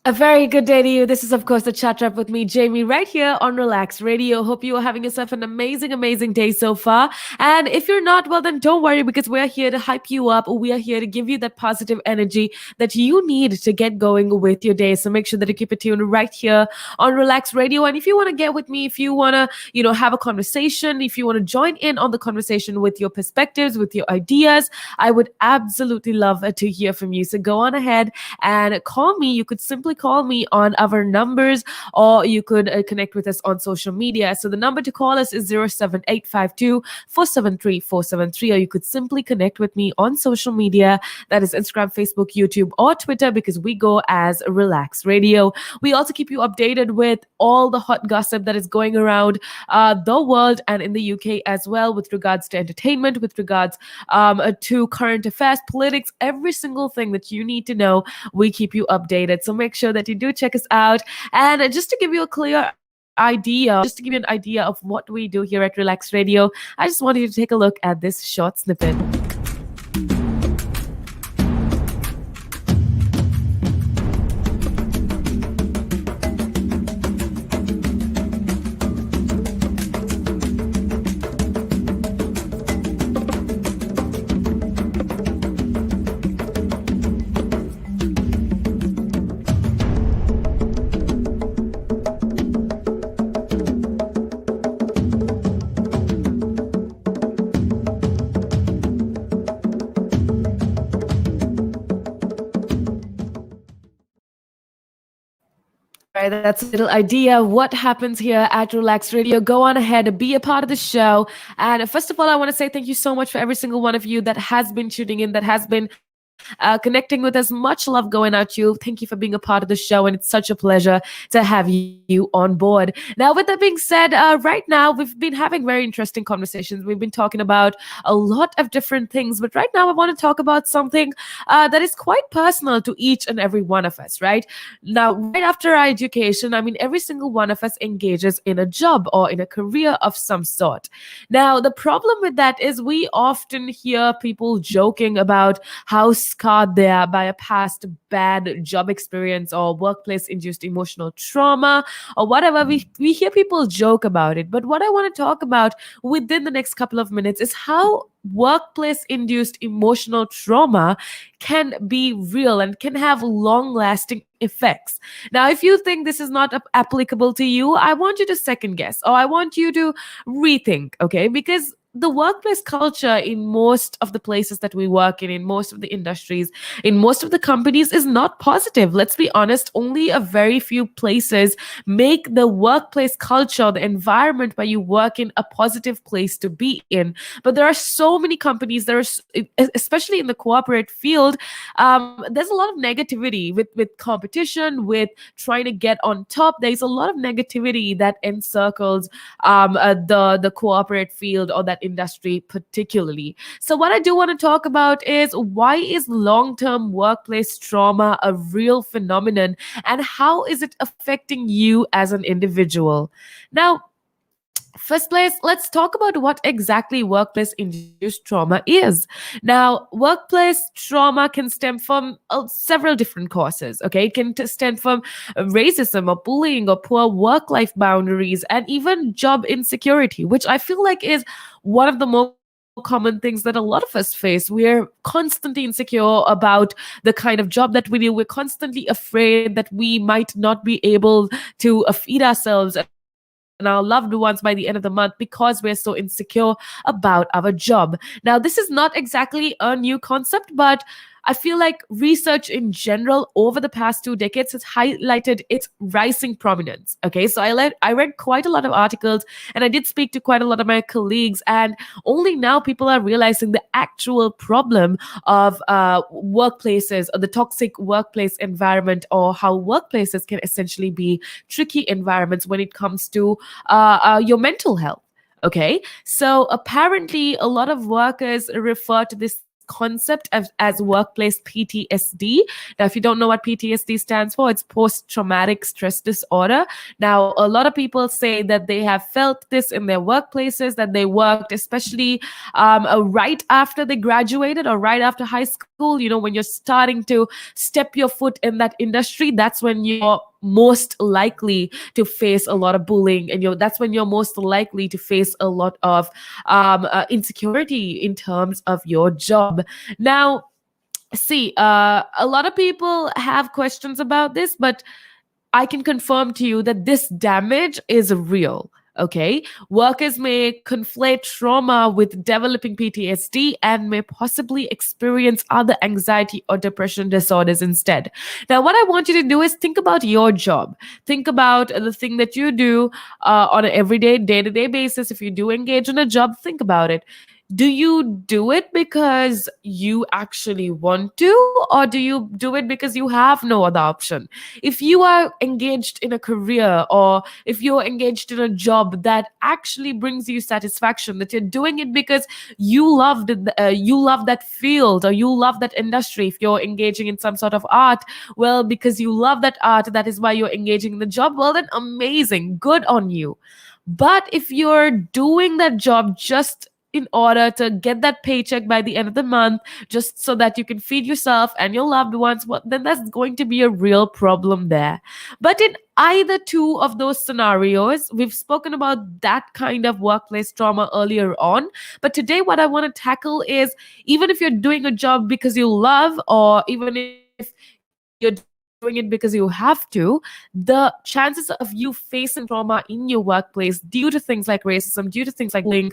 A very good day to you. This is, of course, the chat wrap with me, Jamie, right here on Relax Radio. Hope you are having yourself an amazing, amazing day so far. And if you're not, well, then don't worry because we're here to hype you up. We are here to give you that positive energy that you need to get going with your day. So make sure that you keep it tuned right here on Relax Radio. And if you want to get with me, if you want to, have a conversation, if you want to join in on the conversation with your perspectives, with your ideas, I would absolutely love to hear from you. So go on ahead and call me. You could simply call me on our numbers, or you could connect with us on social media. So the number to call us is 07852 473 or you could simply connect with me on social media. That is Instagram, Facebook, YouTube, or Twitter, because we go as Relax Radio. We also keep you updated with all the hot gossip that is going around the world and in the UK as well, with regards to entertainment, with regards to current affairs, politics, every single thing that you need to know. We keep you updated. So make sure that you do check us out. And just to give you a clear idea, just to give you an idea of what we do here at Relax Radio, I just wanted you to take a look at this short snippet. Right, that's a little idea of what happens here at Relax Radio. Go on ahead, be a part of the show. And first of all, I want to say thank you so much for every single one of you that has been tuning in, that has been connecting with us. Much love going out to you. Thank you for being a part of the show, and it's such a pleasure to have you on board. Now, with that being said, right now we've been having very interesting conversations. We've been talking about a lot of different things, but right now I want to talk about something that is quite personal to each and every one of us, right? Now, right after our education, I mean, every single one of us engages in a job or in a career of some sort. Now, the problem with that is we often hear people joking about how scarred they are by a past bad job experience or workplace-induced emotional trauma or whatever. We hear people joke about it. But what I want to talk about within the next couple of minutes is how workplace-induced emotional trauma can be real and can have long-lasting effects. Now, if you think this is not applicable to you, I want you to second guess, or I want you to rethink, okay? Because the workplace culture in most of the places that we work in most of the industries, in most of the companies is not positive. Let's be honest, only a very few places make the workplace culture, the environment where you work in, a positive place to be in. But there are so many companies, especially in the corporate field, there's a lot of negativity with competition, with trying to get on top. There's a lot of negativity that encircles the corporate field or that industry particularly. So what I do want to talk about is, why is long-term workplace trauma a real phenomenon, and how is it affecting you as an individual? Now, first place, let's talk about what exactly workplace induced trauma is. Now, workplace trauma can stem from several different causes, okay? It can stem from racism or bullying or poor work life boundaries, and even job insecurity, which I feel like is one of the more common things that a lot of us face. We're constantly insecure about the kind of job that we do. We're constantly afraid that we might not be able to feed ourselves and our loved ones by the end of the month because we're so insecure about our job. Now, this is not exactly a new concept, but I feel like research in general over the past 2 decades has highlighted its rising prominence. Okay, so I read quite a lot of articles, and I did speak to quite a lot of my colleagues, and only now people are realizing the actual problem of workplaces, or the toxic workplace environment, or how workplaces can essentially be tricky environments when it comes to your mental health. Okay, so apparently a lot of workers refer to this concept as workplace PTSD. Now, if you don't know what PTSD stands for, it's post traumatic stress disorder. Now, a lot of people say that they have felt this in their workplaces, that they worked, especially right after they graduated or right after high school. When you're starting to step your foot in that industry, that's when you're most likely to face a lot of bullying, and that's when you're most likely to face a lot of insecurity in terms of your job. Now, see, a lot of people have questions about this, but I can confirm to you that this damage is real. Okay. Workers may conflate trauma with developing PTSD and may possibly experience other anxiety or depression disorders instead. Now, what I want you to do is think about your job. Think about the thing that you do on an everyday, day to day basis. If you do engage in a job, think about it. Do you do it because you actually want to, or do you do it because you have no other option? If you are engaged in a career, or if you're engaged in a job that actually brings you satisfaction, that you're doing it because you love that field, or you love that industry. If you're engaging in some sort of art, well, because you love that art, that is why you're engaging in the job. Well, then amazing, good on you. But if you're doing that job just in order to get that paycheck by the end of the month, just so that you can feed yourself and your loved ones, well, then that's going to be a real problem there. But in either two of those scenarios, we've spoken about that kind of workplace trauma earlier on. But today, what I want to tackle is, even if you're doing a job because you love, or even if you're doing it because you have to, the chances of you facing trauma in your workplace due to things like racism, due to things like bullying,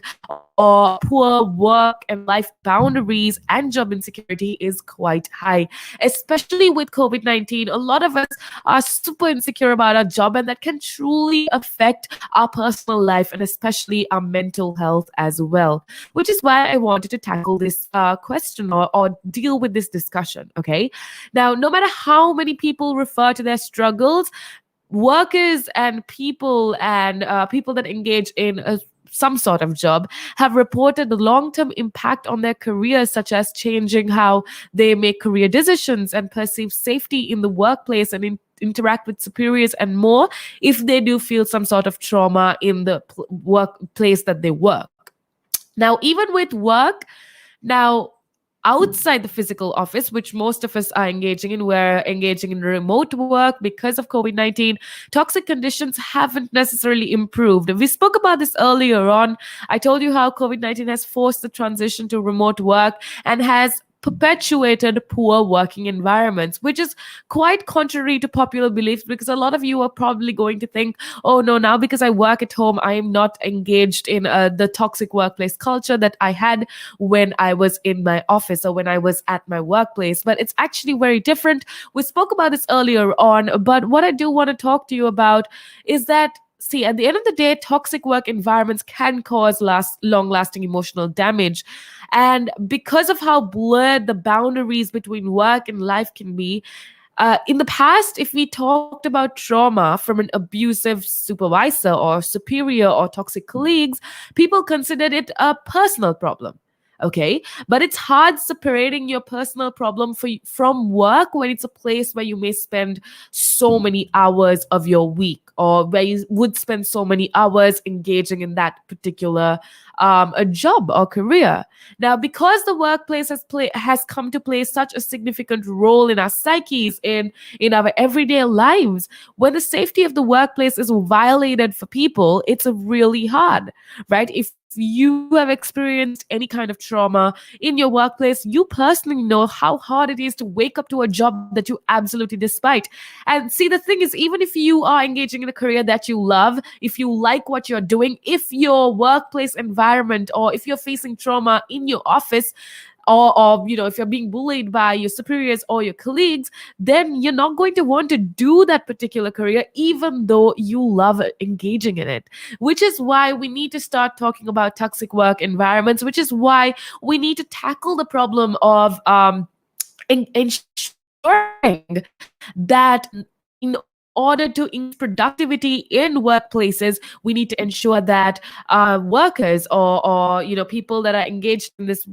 or poor work and life boundaries and job insecurity is quite high. Especially with COVID-19, a lot of us are super insecure about our job, and that can truly affect our personal life and especially our mental health as well. Which is why I wanted to tackle this question, or deal with this discussion. Okay. Now, no matter how many people refer to their struggles, workers and people that engage in some sort of job have reported the long-term impact on their careers, such as changing how they make career decisions and perceive safety in the workplace, and interact with superiors and more, if they do feel some sort of trauma in the workplace that they work. Now, even with work, now outside the physical office, which most of us are engaging in, we're engaging in remote work because of COVID-19. Toxic conditions haven't necessarily improved. We spoke about this earlier on. I told you how COVID-19 has forced the transition to remote work and has perpetuated poor working environments, which is quite contrary to popular beliefs, because a lot of you are probably going to think, oh no, now because I work at home, I am not engaged in the toxic workplace culture that I had when I was in my office or when I was at my workplace. But it's actually very different. We spoke about this earlier on, but what I do want to talk to you about is that, see, at the end of the day, toxic work environments can cause long-lasting emotional damage. And because of how blurred the boundaries between work and life can be, in the past, if we talked about trauma from an abusive supervisor or superior or toxic colleagues, people considered it a personal problem. Okay, but it's hard separating your personal problem from work when it's a place where you may spend so many hours of your week, or where you would spend so many hours engaging in that particular a job or career. Now, because the workplace has come to play such a significant role in our psyches, in our everyday lives, when the safety of the workplace is violated for people, it's really hard, right? If you have experienced any kind of trauma in your workplace, you personally know how hard it is to wake up to a job that you absolutely despise. And see, the thing is, even if you are engaging in a career that you love, if you like what you're doing, if your workplace environment, or if you're facing trauma in your office, or if you're being bullied by your superiors or your colleagues, then you're not going to want to do that particular career, even though you love engaging in it. Which is why we need to start talking about toxic work environments, which is why we need to tackle the problem of ensuring that in order to increase productivity in workplaces, we need to ensure that workers, or people that are engaged in this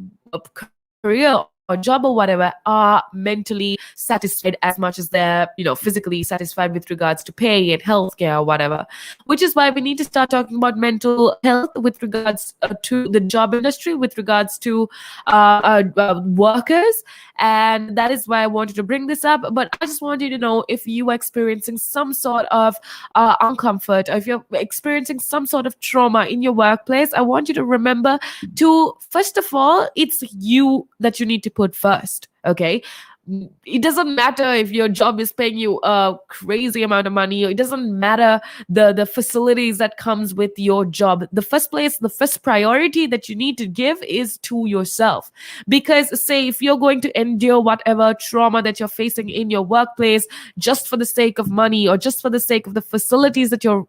career or job or whatever are mentally satisfied as much as they're, physically satisfied with regards to pay and healthcare or whatever. Which is why we need to start talking about mental health with regards to the job industry, with regards to workers. And that is why I wanted to bring this up. But I just want you to know, if you are experiencing some sort of uncomfort, or if you're experiencing some sort of trauma in your workplace, I want you to remember to, first of all, it's you that you need to put first. Okay. It doesn't matter if your job is paying you a crazy amount of money, or it doesn't matter the facilities that comes with your job. The first priority that you need to give is to yourself. Because say if you're going to endure whatever trauma that you're facing in your workplace just for the sake of money, or just for the sake of the facilities that you're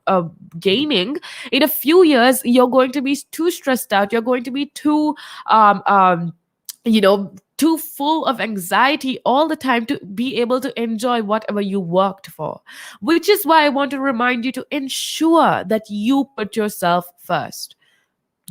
gaining, in a few years you're going to be too stressed out, you're going to be too um, um, too full of anxiety all the time to be able to enjoy whatever you worked for. Which is why I want to remind you to ensure that you put yourself first.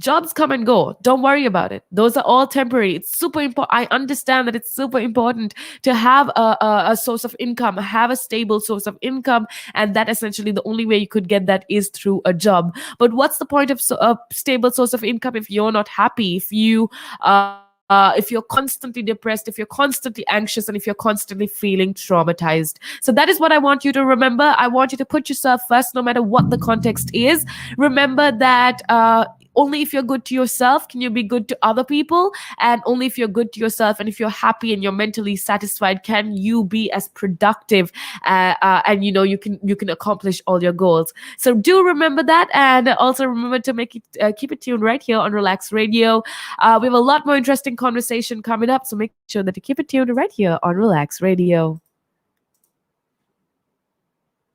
Jobs come and go. Don't worry about it. Those are all temporary. It's super important. I understand that it's super important to have a source of income, have a stable source of income. And that essentially the only way you could get that is through a job. But what's the point of a stable source of income if you're not happy, if you're constantly depressed, if you're constantly anxious, and if you're constantly feeling traumatized? So that is what I want you to remember. I want you to put yourself first, no matter what the context is. Remember that only if you're good to yourself can you be good to other people, and only if you're good to yourself and if you're happy and you're mentally satisfied can you be as productive, and you can accomplish all your goals. So do remember that, and also remember to make it keep it tuned right here on Relax Radio. We have a lot more interesting conversation coming up, so make sure that you keep it tuned right here on Relax Radio.